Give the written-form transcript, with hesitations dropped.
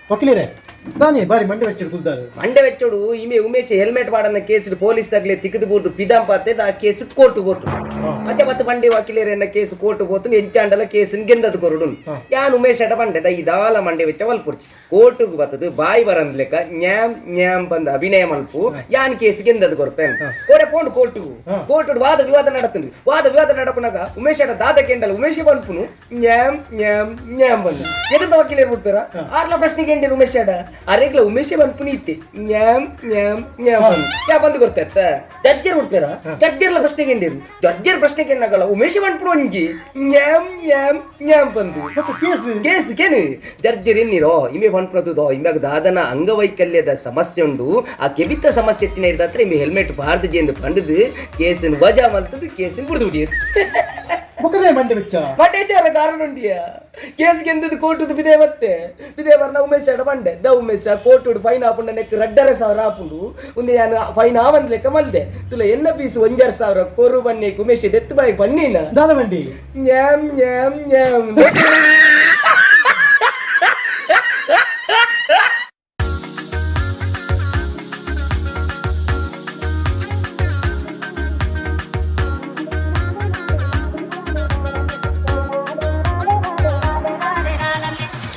ವಕೀಲರೇ ದಾನಿ ಬಾರಿ ಮಂಡೆ ವೆಚ್ಚಡು ಕುಲ್ದಾರು ಮಂಡೆ ವೆಚ್ಚೋಡು ಇಮೆ Umesh helmet ಮಾಡನ್ನ case police ತಗಲೆ ತಿಕ್ಕದು ಬೂರ್ದು ಪಿದಾಂ ಪಾತೆ ಆ ಕೇಸ್ ಕೋರ್ಟ್ ಬೋತು ಮತ್ತೆ ಮಂಡೆ ವಕೀಲರನ್ನ ಕೇಸ್ ಕೋರ್ಟ್ ಬೋತು ಎಂಚಾಂಡಲ ಕೇಸ್ ಗೆಂದದು ಕೊರಡು ಯಾನ್ ಉಮೇಶ್ ಅಟ ಮಂಡೆ ಇದಾಲ ಮಂಡೆ ವೆಚ್ಚ ವಲ್ಪುಡ್ಚಿ ಕೋರ್ಟ್ ಬತ್ತದು ಬಾಯಿ ಬರಂದ್ ಲೆಕ್ಕ ನ್ಯಾಮ್ ನ್ಯಾಮ್ ಬಂದ ಅಭಿನಯ ಮಲ್ಪು ಯಾನ್ ಕೇಸ್ ಗೆಂದದು ಕೊರಪೇನ್ ಕೋಡೆ ಪೋಂಡು ಕೋರ್ಟ್ ವಾದ ವಿವಾದ ನಡತುಂಡು ವಾದ ವಿವಾದ ನಡಪನಾಗ ಉಮೇಶ್ ಅಟ ದಾದ ಕೆಂಡಲ ಉಮೇಶ್ ಬನ್ಪುನು ನ್ಯಾಮ್ ನ್ಯಾಮ್ ನ್ಯಾಮ್ ಬಂದ ಎದ್ದ ವಕೀಲರು ಬಿಡ್ತಾರ ಆರ್ಲ ಪ್ರಶ್ನೆಗೆ ಎಂಡಿ ಉಮೇಶ್ ಅಡ ಅರೆಗ್ಲ ಉಮೇಶ್ ಬನ್ಪುನಿ ಇತ್ತೆ ನ್ಯಾಮ್ ನ್ಯಾಮ್ ನ್ಯಾಮ್ ಬಂದು ಯಾ ಬಂದು ಕೊಡ್ತಾ ಜಡ್ಜರ್ ಬಿಡ್ತಾರ ಜಡ್ಜರ್ಲ ಪ್ರಶ್ನೆಗೆ ಎಂಡಿರು ಜಡ್ಜರ್ ಪ್ರಶ್ನೆಗೆ ಎನ್ನಾಗಲ್ಲ ಉಮೇಶ್ ಬನ್ಪುನು ಒಂಜಿ ನ್ಯಾಮ್ ನ್ಯಾಮ್ ನ್ಯಾಮ್ ಬಂದು ಕೇಸ್ ಕೇನು ಜಡ್ಜರ್ ಎನ್ನಿರೋ ಇಮೆ ಬನ್ಪುನದು ಇಮ್ಯಾಗ ದಾದನ ಅಂಗವೈಕಲ್ಯದ ಸಮಸ್ಯೆ ಉಂಡು ಆ ಕೆಬಿತ್ತ ಸಮಸ್ಯೆ ಎತ್ತಿನ ಇರ್ದತ್ರ ಇಮೆ ಹೆಲ್ಮೆಟ್ ಬಾರ್ದು ಜೆಂದು ಪಂಡದು ಕೇಸಿನ ವಜಾ ಮಲ್ತದು ಕೇಸಿನ ಬಿಡ್ದು ಬಿಡಿಯರು ಮುಖದೇ ಮಂಡೆ ವೆಚ್ಚ ಮಟ್ಟೈತೆ ಕಾರಣ ಉಂಟಿಯ ಕೇಸ್ ಗೆಂದದು ಕೋರ್ಟುದು ಬಿದೆ ಮತ್ತೆ ಬಿದೆ ಬರ್ನ ಉಮೇಶ್ ಅಡ ಬಂಡೆ ದ ಉಮೇಶ್ ಕೋರ್ಟ್ ಫೈನ್ ಹಾಪುಂಡ ನೆಕ್ 2,500 ಹಾಪುಂಡು ಒಂದು ನಾನು ಫೈನ್ ಆವಂದ್ ಲೆಕ್ಕ ಮಲ್ದೆ ತುಲ ಎನ್ನ ಪೀಸ್ 1,500 ಕೊರು ಬನ್ನಿ ಉಮೇಶ್ ಎತ್ತು ಬಾಯಿ ಬನ್ನಿನ ದಾದ ಮಂಡಿ ನ್ಯಾಮ್ ನ್ಯಾಮ್ ನ್ಯಾಮ್